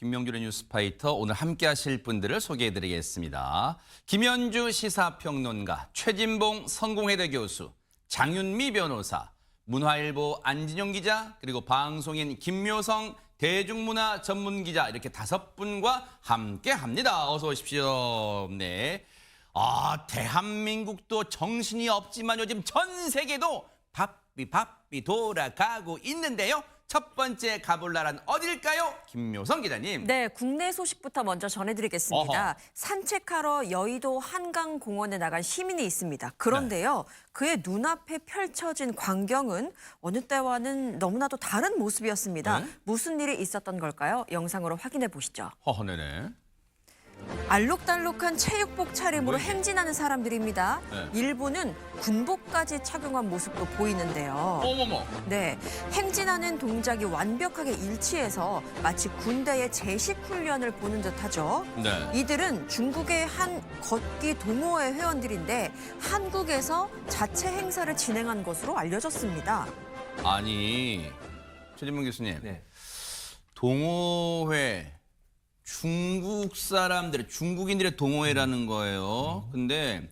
김명준의 뉴스파이터 오늘 함께 하실 분들을 소개해드리겠습니다. 김현주 시사평론가, 최진봉 성공회대 교수, 장윤미 변호사, 문화일보 안진용 기자, 그리고 방송인 김묘성 대중문화 전문기자 이렇게 5분과 함께합니다. 어서 오십시오. 네. 대한민국도 정신이 없지만 요즘 전 세계도 바삐 돌아가고 있는데요. 첫 번째 가볼 나라는 어딜까요? 김묘성 기자님. 네, 국내 소식부터 먼저 전해드리겠습니다. 어허. 산책하러 여의도 한강공원에 나간 시민이 있습니다. 그런데요, 그의 눈앞에 펼쳐진 광경은 어느 때와는 너무나도 다른 모습이었습니다. 네? 무슨 일이 있었던 걸까요? 영상으로 확인해 보시죠. 네네. 알록달록한 체육복 차림으로 뭐예요? 행진하는 사람들입니다. 네. 일부는 군복까지 착용한 모습도 보이는데요. 어머머. 네, 행진하는 동작이 완벽하게 일치해서 마치 군대의 제식 훈련을 보는 듯하죠. 네. 이들은 중국의 한 걷기 동호회 회원들인데 한국에서 자체 행사를 진행한 것으로 알려졌습니다. 아니, 최진봉 교수님. 네. 동호회, 중국인들의 동호회라는 거예요. 근데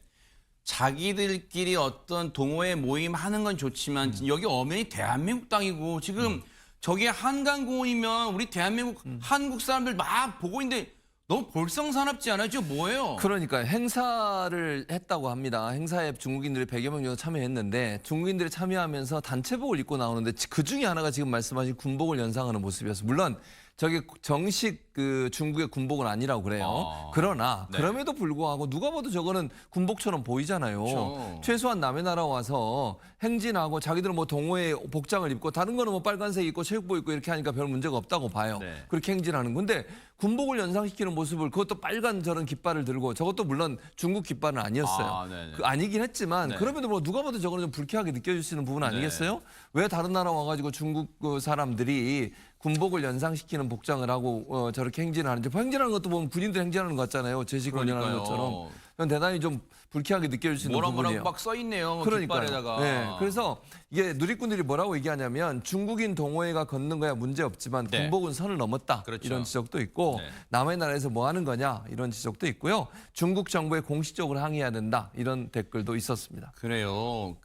자기들끼리 어떤 동호회 모임 하는 건 좋지만 여기 엄연히 대한민국 땅이고 지금 저기 한강공원이면 우리 대한민국 한국 사람들 막 보고 있는데 너무 볼썽사납지 않아요? 지금 뭐예요? 그러니까 행사를 했다고 합니다. 행사에 중국인들이 100여 명 정도 참여했는데 중국인들이 참여하면서 단체복을 입고 나오는데 그 중에 하나가 지금 말씀하신 군복을 연상하는 모습이었어요. 물론 저게 정식 그 중국의 군복은 아니라고 그래요. 그러나 네. 그럼에도 불구하고 누가 봐도 저거는 군복처럼 보이잖아요. 그렇죠. 최소한 남의 나라 와서 행진하고 자기들은 뭐 동호회 복장을 입고 다른 거는 뭐 빨간색 입고 체육복 입고 이렇게 하니까 별 문제가 없다고 봐요. 네. 그렇게 행진하는 건데 군복을 연상시키는 모습을 그것도 빨간 저런 깃발을 들고 저것도 물론 중국 깃발은 아니었어요. 네네. 아니긴 했지만 네. 그럼에도 뭐 누가 봐도 저거는 좀 불쾌하게 느껴질 수 있는 부분 아니겠어요? 왜 다른 나라 와가지고 중국 그 사람들이 군복을 연상시키는 복장을 하고 저렇게 행진을 하는지 행진하는 것도 보면 군인들 행진하는 것 같잖아요. 제식 훈련하는 그러니까요. 것처럼. 그건 대단히 좀 불쾌하게 느껴질 수 있는 뭐라고 부분이에요. 막 써 있네요. 그러니까요. 깃발에다가. 네, 그래서 이게 누리꾼들이 뭐라고 얘기하냐면 중국인 동호회가 걷는 거야 문제 없지만 네. 군복은 선을 넘었다. 그렇죠. 이런 지적도 있고 네. 남의 나라에서 뭐 하는 거냐 이런 지적도 있고요. 중국 정부에 공식적으로 항의해야 된다. 이런 댓글도 있었습니다. 그래요.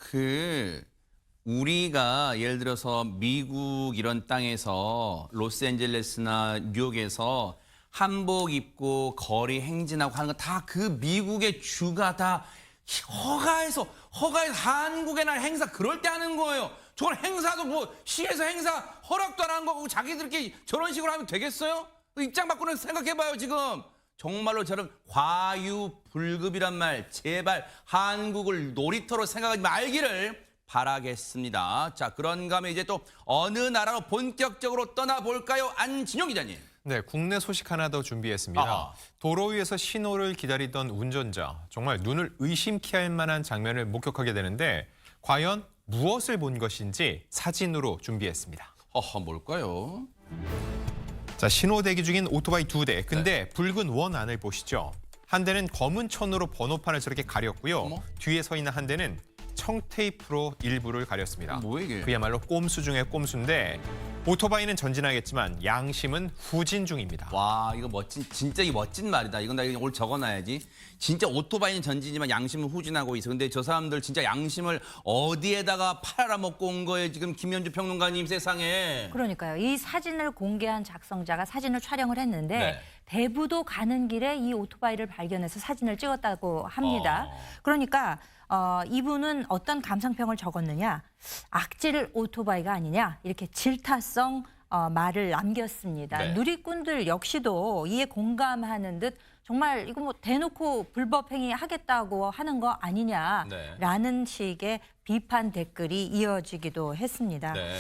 우리가 예를 들어서 미국 이런 땅에서 로스앤젤레스나 뉴욕에서 한복 입고 거리 행진하고 하는 거 다 그 미국의 주가 다 허가해서 한국의 날 행사 그럴 때 하는 거예요. 저건 행사도 뭐 시에서 행사 허락도 안 한 거고 자기들끼리 저런 식으로 하면 되겠어요? 입장 바꾸는 생각해봐요 지금. 정말로 저런 과유불급이란 말 제발 한국을 놀이터로 생각하지 말기를 바라겠습니다. 자, 그런가 하면 이제 또 어느 나라로 본격적으로 떠나볼까요? 안진용 기자님. 네, 국내 소식 하나 더 준비했습니다. 아하. 도로 위에서 신호를 기다리던 운전자, 정말 눈을 의심케 할 만한 장면을 목격하게 되는데 과연 무엇을 본 것인지 사진으로 준비했습니다. 뭘까요? 자, 신호 대기 중인 오토바이 2대. 근데 붉은 원 안을 보시죠. 한 대는 검은 천으로 번호판을 저렇게 가렸고요. 어머. 뒤에 서 있는 한 대는 청테이프로 일부를 가렸습니다. 뭐야, 이게? 그야말로 꼼수 중에 꼼수인데 오토바이는 전진하겠지만 양심은 후진 중입니다. 와, 이거 진짜 이 멋진 말이다. 이건 나 오늘 적어놔야지. 진짜 오토바이는 전진이지만 양심은 후진하고 있어. 근데 저 사람들 진짜 양심을 어디에다가 팔아먹고 온 거예요, 지금 김현주 평론가님 세상에. 그러니까요. 이 사진을 공개한 작성자가 사진을 촬영을 했는데 네. 대부도 가는 길에 이 오토바이를 발견해서 사진을 찍었다고 합니다. 그러니까 이분은 어떤 감상평을 적었느냐. 악질 오토바이가 아니냐. 이렇게 질타성 말을 남겼습니다. 네. 누리꾼들 역시도 이에 공감하는 듯 정말 이거 뭐 대놓고 불법 행위 하겠다고 하는 거 아니냐라는 식의 비판 댓글이 이어지기도 했습니다. 네.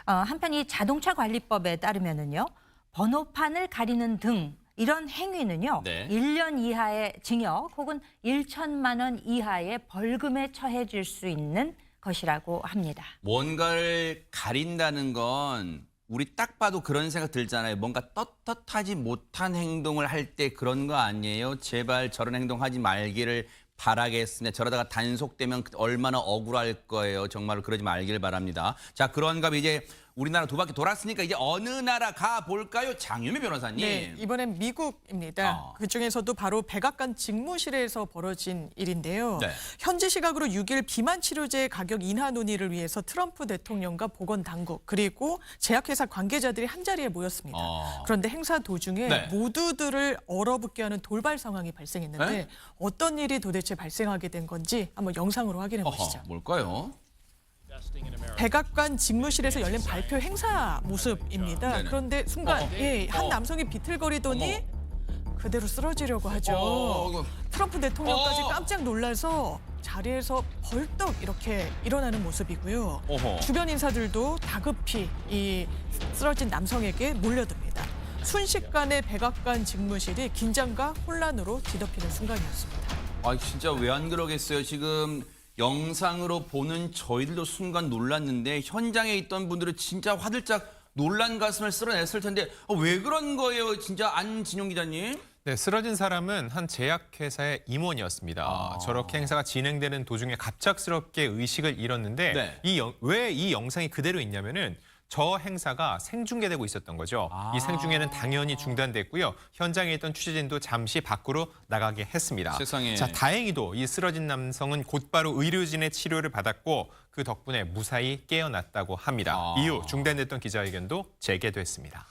한편 이 자동차 관리법에 따르면은요. 번호판을 가리는 등 이런 행위는요. 네. 1년 이하의 징역 혹은 1천만 원 이하의 벌금에 처해질 수 있는 것이라고 합니다. 뭔가를 가린다는 건 우리 딱 봐도 그런 생각 들잖아요. 뭔가 떳떳하지 못한 행동을 할 때 그런 거 아니에요? 제발 저런 행동하지 말기를 바라겠습니다. 저러다가 단속되면 얼마나 억울할 거예요. 정말로 그러지 말기를 바랍니다. 자, 그런가 하면 이제 우리나라 두 바퀴 돌았으니까 이제 어느 나라 가 볼까요? 장유미 변호사님. 네, 이번엔 미국입니다. 그중에서도 바로 백악관 직무실에서 벌어진 일인데요. 네. 현지 시각으로 6일 비만 치료제 가격 인하 논의를 위해서 트럼프 대통령과 보건당국 그리고 제약회사 관계자들이 한자리에 모였습니다. 그런데 행사 도중에 네. 모두들을 얼어붙게 하는 돌발 상황이 발생했는데 네? 어떤 일이 도대체 발생하게 된 건지 한번 영상으로 확인해 보시죠. 어허, 뭘까요? 백악관 직무실에서 열린 발표 행사 모습입니다. 네네. 그런데 순간 한 남성이 비틀거리더니 그대로 쓰러지려고 하죠. 이거. 트럼프 대통령까지 깜짝 놀라서 자리에서 벌떡 이렇게 일어나는 모습이고요. 어허. 주변 인사들도 다급히 이 쓰러진 남성에게 몰려듭니다. 순식간에 백악관 직무실이 긴장과 혼란으로 뒤덮이는 순간이었습니다. 아 진짜 왜 안 그러겠어요. 지금 영상으로 보는 저희들도 순간 놀랐는데 현장에 있던 분들은 진짜 화들짝 놀란 가슴을 쓸어냈을 텐데 왜 그런 거예요, 진짜 안진용 기자님? 네, 쓰러진 사람은 한 제약회사의 임원이었습니다. 저렇게 행사가 진행되는 도중에 갑작스럽게 의식을 잃었는데 네. 왜 이 영상이 그대로 있냐면은 저 행사가 생중계되고 있었던 거죠. 이 생중계는 당연히 중단됐고요. 현장에 있던 취재진도 잠시 밖으로 나가게 했습니다. 세상에. 자, 다행히도 이 쓰러진 남성은 곧바로 의료진의 치료를 받았고 그 덕분에 무사히 깨어났다고 합니다. 이후 중단됐던 기자회견도 재개됐습니다.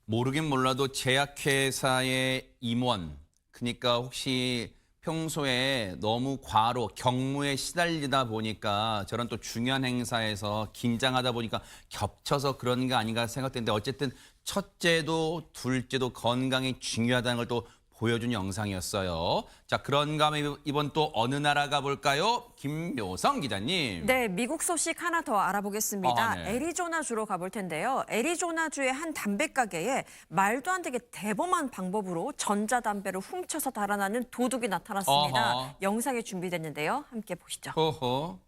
모르긴 몰라도 제약회사의 임원, 그러니까 혹시 평소에 너무 과로, 경무에 시달리다 보니까 저런 또 중요한 행사에서 긴장하다 보니까 겹쳐서 그런 게 아닌가 생각되는데 어쨌든 첫째도 둘째도 건강이 중요하다는 걸 또 보여준 영상이었어요. 자, 그런가 하면 이번 또 어느 나라 가볼까요? 김묘성 기자님. 네, 미국 소식 하나 더 알아보겠습니다. 네. 애리조나주로 가볼 텐데요. 애리조나주의 한 담배 가게에 말도 안 되게 대범한 방법으로 전자담배를 훔쳐서 달아나는 도둑이 나타났습니다. 어허. 영상이 준비됐는데요. 함께 보시죠. 호호.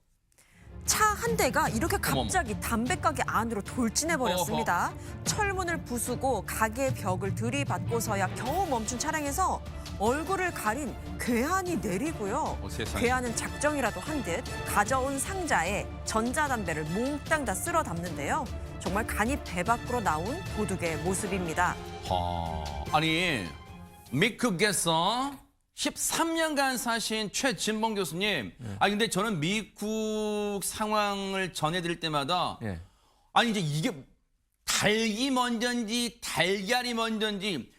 차 한 대가 이렇게 갑자기 담배 가게 안으로 돌진해버렸습니다. 철문을 부수고 가게 벽을 들이받고서야 겨우 멈춘 차량에서 얼굴을 가린 괴한이 내리고요. 세상에. 괴한은 작정이라도 한 듯 가져온 상자에 전자담배를 몽땅 다 쓸어 담는데요. 정말 간이 배 밖으로 나온 도둑의 모습입니다. 아니 미국에서 13년간 사신 최진봉 교수님. 근데 저는 미국 상황을 전해드릴 때마다 예. 아니 이제 이게 닭이 먼저인지 달걀이 먼저인지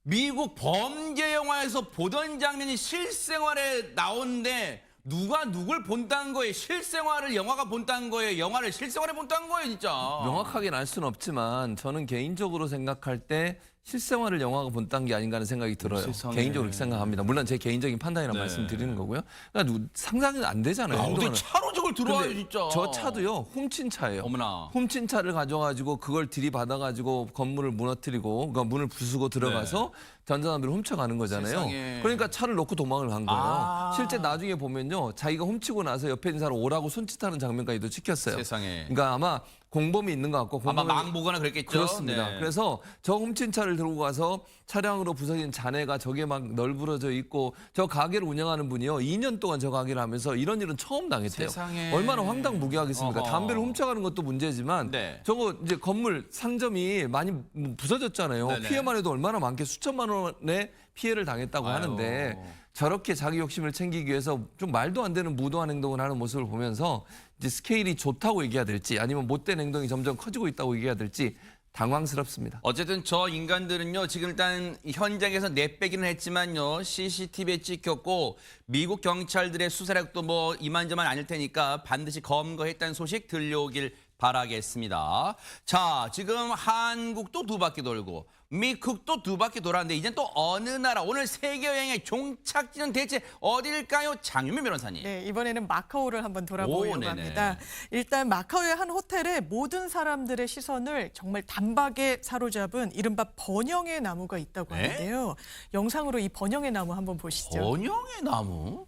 미국 범죄 영화에서 보던 장면이 실생활에 나오는데 누가 누굴 본다는 거예요? 실생활을 영화가 본다는 거예요? 영화를 실생활에 본다는 거예요, 진짜. 명확하게는 알 수는 없지만 저는 개인적으로 생각할 때 실생활을 영화가 본다는 게 아닌가 하는 생각이 들어요. 세상에. 개인적으로 그렇게 생각합니다. 물론 제 개인적인 판단이라는 네. 말씀 드리는 거고요. 그러니까 상상이 안 되잖아요. 어떻게 행동은. 차로 저걸 들어와요, 근데 진짜. 저 차도요, 훔친 차예요. 어머나. 훔친 차를 가져가지고 그걸 들이받아가지고 건물을 무너뜨리고 그러니까 문을 부수고 들어가서 전자담배를 훔쳐가는 거잖아요. 세상에. 그러니까 차를 놓고 도망을 간 거예요. 아. 실제 나중에 보면요, 자기가 훔치고 나서 옆에 있는 사람 오라고 손짓하는 장면까지도 찍혔어요. 세상에. 그러니까 아마 공범이 있는 것 같고 아마 공범이- 망보거나 그랬겠죠. 그렇습니다. 네. 그래서 저 훔친 차를 들고 가서 차량으로 부서진 잔해가 저게 막 널브러져 있고 저 가게를 운영하는 분이요 2년 동안 저 가게를 하면서 이런 일은 처음 당했대요. 세상에. 얼마나 황당무계하겠습니까? 어허. 담배를 훔쳐가는 것도 문제지만 네. 저거 이제 건물 상점이 많이 부서졌잖아요. 네네. 피해만 해도 얼마나 많게 수천만 원의 피해를 당했다고 아유. 하는데 저렇게 자기 욕심을 챙기기 위해서 좀 말도 안 되는 무도한 행동을 하는 모습을 보면서 이제 스케일이 좋다고 얘기해야 될지 아니면 못된 행동이 점점 커지고 있다고 얘기해야 될지 당황스럽습니다. 어쨌든 저 인간들은요 지금 일단 현장에서 내빼기는 했지만요 CCTV에 찍혔고 미국 경찰들의 수사력도 뭐 이만저만 아닐 테니까 반드시 검거했다는 소식 들려오길 바라겠습니다. 자, 지금 한국도 두 바퀴 돌고 미국도 두 바퀴 돌았는데 이젠 또 어느 나라 오늘 세계 여행의 종착지는 대체 어딜까요? 장유미 변호사님. 네, 이번에는 마카오를 한번 돌아보려고 오, 네네. 합니다. 일단 마카오의 한 호텔에 모든 사람들의 시선을 정말 단박에 사로잡은 이른바 번영의 나무가 있다고 네? 하는데요. 영상으로 이 번영의 나무 한번 보시죠. 번영의 나무?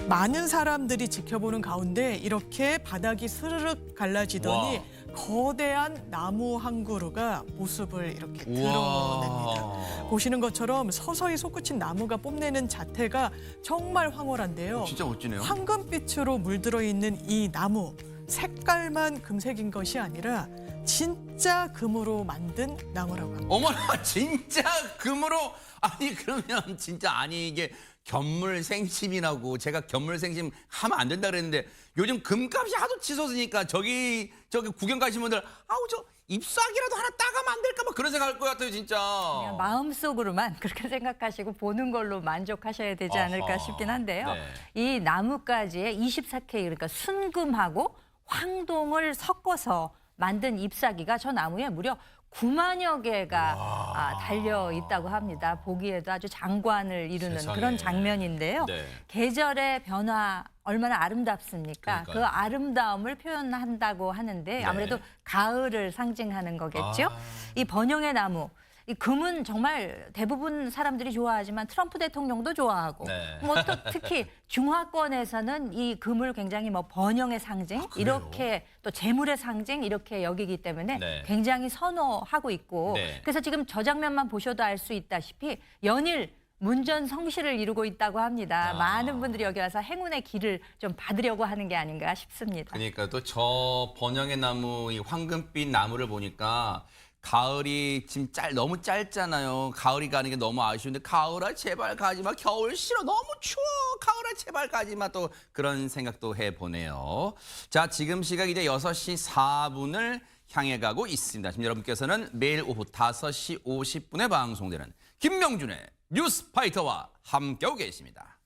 많은 사람들이 지켜보는 가운데 이렇게 바닥이 스르륵 갈라지더니 거대한 나무 한 그루가 모습을 이렇게 드러냅니다. 보시는 것처럼 서서히 솟구친 나무가 뽐내는 자태가 정말 황홀한데요. 진짜 멋지네요. 황금빛으로 물들어 있는 이 나무. 색깔만 금색인 것이 아니라 진짜 금으로 만든 나무라고 합니다. 어머나 진짜 금으로 아니 그러면 진짜 아니 이게 견물생심이라고 제가 견물생심 하면 안 된다 그랬는데 요즘 금값이 하도 치솟으니까 저기 구경 가신 분들 아우 저 잎사귀라도 하나 따가면 안 될까 막 그런 생각할 것 같아요 진짜. 그냥 마음속으로만 그렇게 생각하시고 보는 걸로 만족하셔야 되지 않을까 아하. 싶긴 한데요. 네. 이 나뭇가지에 24K 그러니까 순금하고 황동을 섞어서 만든 잎사귀가 저 나무에 무려 9만여 개가 달려 있다고 합니다. 보기에도 아주 장관을 이루는 세상에. 그런 장면인데요. 네. 계절의 변화 얼마나 아름답습니까? 그러니까요. 그 아름다움을 표현한다고 하는데 아무래도 가을을 상징하는 거겠죠. 이 번영의 나무. 이 금은 정말 대부분 사람들이 좋아하지만 트럼프 대통령도 좋아하고 네. 뭐 또 특히 중화권에서는 이 금을 굉장히 뭐 번영의 상징 이렇게 또 재물의 상징 이렇게 여기기 때문에 네. 굉장히 선호하고 있고 네. 그래서 지금 저 장면만 보셔도 알 수 있다시피 연일 문전성시를 이루고 있다고 합니다. 많은 분들이 여기 와서 행운의 길을 좀 받으려고 하는 게 아닌가 싶습니다. 그러니까 또 저 번영의 나무 이 황금빛 나무를 보니까 가을이 지금 너무 짧잖아요. 가을이 가는 게 너무 아쉬운데 가을아 제발 가지 마. 겨울 싫어. 너무 추워. 가을아 제발 가지 마. 또 그런 생각도 해보네요. 자, 지금 시각 이제 6시 4분을 향해 가고 있습니다. 지금 여러분께서는 매일 오후 5시 50분에 방송되는 김명준의 뉴스파이터와 함께하고 계십니다.